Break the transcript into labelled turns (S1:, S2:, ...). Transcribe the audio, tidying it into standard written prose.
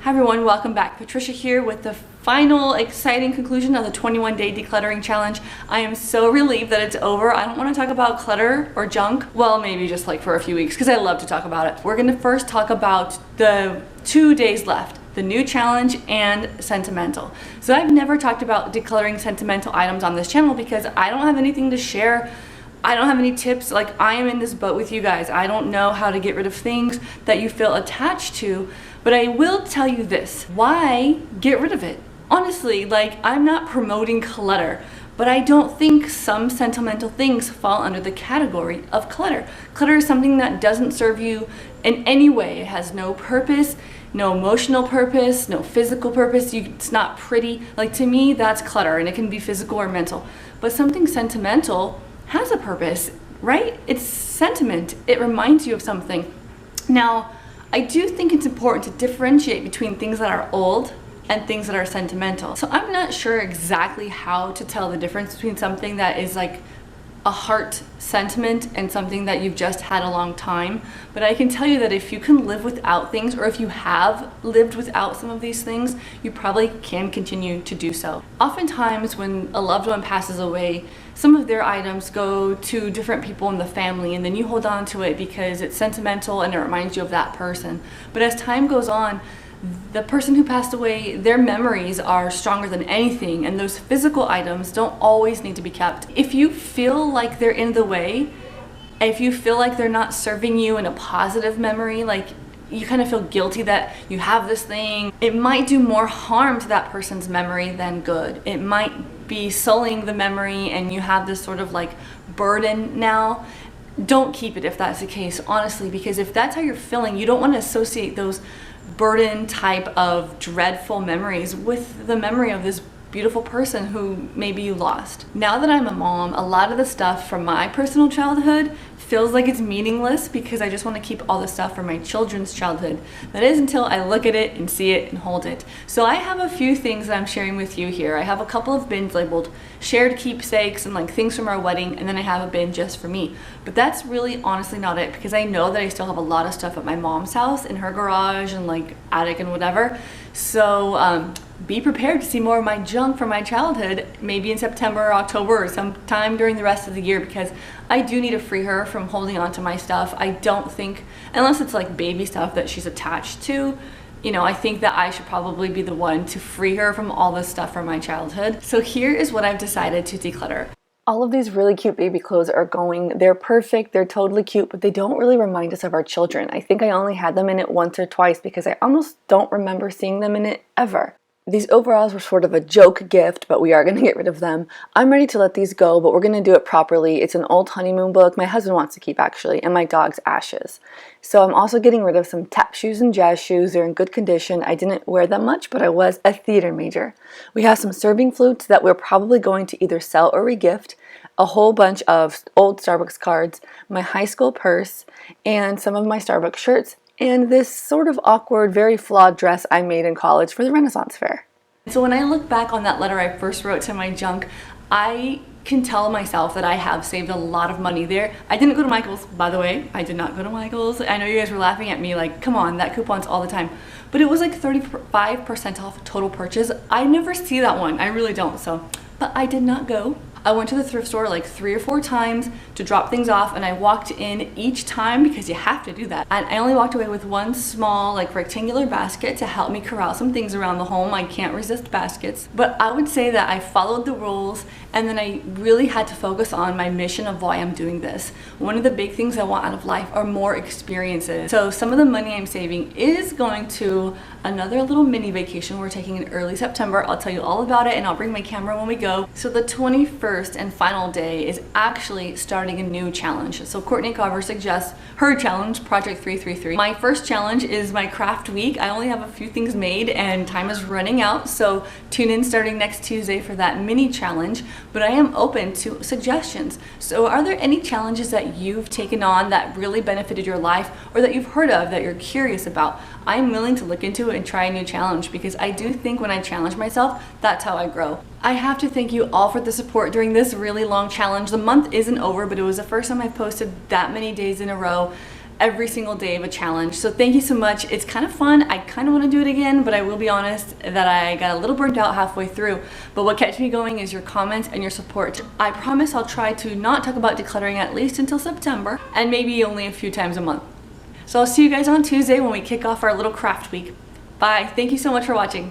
S1: Hi everyone, welcome back. Patricia here with the final exciting conclusion of the 21-day decluttering challenge. I am so relieved that it's over. I don't want to talk about clutter or junk. Well, maybe just like for a few weeks because I love to talk about it. We're going to first talk about the 2 days left, the new challenge and Sentimental. So I've never talked about decluttering sentimental items on this channel because I don't have anything to share. I don't have any tips. Like, I am in this boat with you guys. I don't know how to get rid of things that you feel attached to, but I will tell you this. Why get rid of it? Honestly, like, I'm not promoting clutter, but I don't think some sentimental things fall under the category of clutter. Clutter is something that doesn't serve you in any way. It has no purpose, no emotional purpose, no physical purpose. It's not pretty. Like, to me, that's clutter, and it can be physical or mental. But something sentimental has a purpose, right? It's sentiment. It reminds you of something. Now, I do think it's important to differentiate between things that are old and things that are sentimental. So I'm not sure exactly how to tell the difference between something that is like a heart sentiment and something that you've just had a long time. But I can tell you that if you can live without things, or if you have lived without some of these things, you probably can continue to do so. Oftentimes when a loved one passes away, some of their items go to different people in the family, and then you hold on to it because it's sentimental and it reminds you of that person. But as time goes on, the person who passed away, their memories are stronger than anything, and those physical items don't always need to be kept. If you feel like they're in the way, if you feel like they're not serving you in a positive memory, like you kind of feel guilty that you have this thing, it might do more harm to that person's memory than good. It might be sullying the memory and you have this sort of like burden now. Don't keep it if that's the case, honestly, because if that's how you're feeling, you don't want to associate those burden type of dreadful memories with the memory of this beautiful person who maybe you lost. Now that I'm a mom, a lot of the stuff from my personal childhood feels like it's meaningless because I just want to keep all the stuff from my children's childhood. That is until I look at it and see it and hold it. So I have a few things that I'm sharing with you here. I have a couple of bins labeled shared keepsakes and like things from our wedding, and then I have a bin just for me. But that's really honestly not it, because I know that I still have a lot of stuff at my mom's house in her garage and like attic and whatever. So be prepared to see more of my junk from my childhood, maybe in September or October or sometime during the rest of the year, because I do need to free her from holding on to my stuff. I don't think, unless it's like baby stuff that she's attached to, you know, I think that I should probably be the one to free her from all this stuff from my childhood. So here is what I've decided to declutter. All of these really cute baby clothes are going. They're perfect, they're totally cute, but they don't really remind us of our children. I think I only had them in it once or twice because I almost don't remember seeing them in it ever. These overalls were sort of a joke gift, but we are going to get rid of them. I'm ready to let these go, but we're going to do it properly. It's an old honeymoon book my husband wants to keep, actually, and my dog's ashes. So I'm also getting rid of some tap shoes and jazz shoes. They're in good condition. I didn't wear them much, but I was a theater major. We have some serving flutes that we're probably going to either sell or regift, a whole bunch of old Starbucks cards, my high school purse, and some of my Starbucks shirts, and this sort of awkward, very flawed dress I made in college for the Renaissance Fair. So when I look back on that letter I first wrote to my junk, I can tell myself that I have saved a lot of money there. I didn't go to Michael's, by the way. I did not go to Michael's. I know you guys were laughing at me like, come on, that coupon's all the time. But it was like 35% off total purchase. I never see that one. I really don't. So, but I did not go. I went to the thrift store like 3 or 4 times to drop things off, and I walked in each time because you have to do that. And I only walked away with one small like rectangular basket to help me corral some things around the home. I can't resist baskets. But I would say that I followed the rules, and then I really had to focus on my mission of why I'm doing this. One of the big things I want out of life are more experiences. So some of the money I'm saving is going to another little mini vacation we're taking in early September. I'll tell you all about it, and I'll bring my camera when we go. So the 21st and final day is actually starting a new challenge. So Courtney Carver suggests her challenge, Project 333. My first challenge is my craft week. I only have a few things made and time is running out, so tune in starting next Tuesday for that mini challenge. But I am open to suggestions. So are there any challenges that you've taken on that really benefited your life, or that you've heard of that you're curious about? I'm willing to look into it and try a new challenge, because I do think when I challenge myself, that's how I grow. I have to thank you all for the support during this really long challenge. The month isn't over, but it was the first time I've posted that many days in a row. every single day of a challenge. So thank you so much. It's kind of fun. I kind of want to do it again, but I will be honest that I got a little burnt out halfway through. But what kept me going is your comments and your support. I promise I'll try to not talk about decluttering at least until September, and maybe only a few times a month. So I'll see you guys on Tuesday when we kick off our little craft week. Bye. Thank you so much for watching.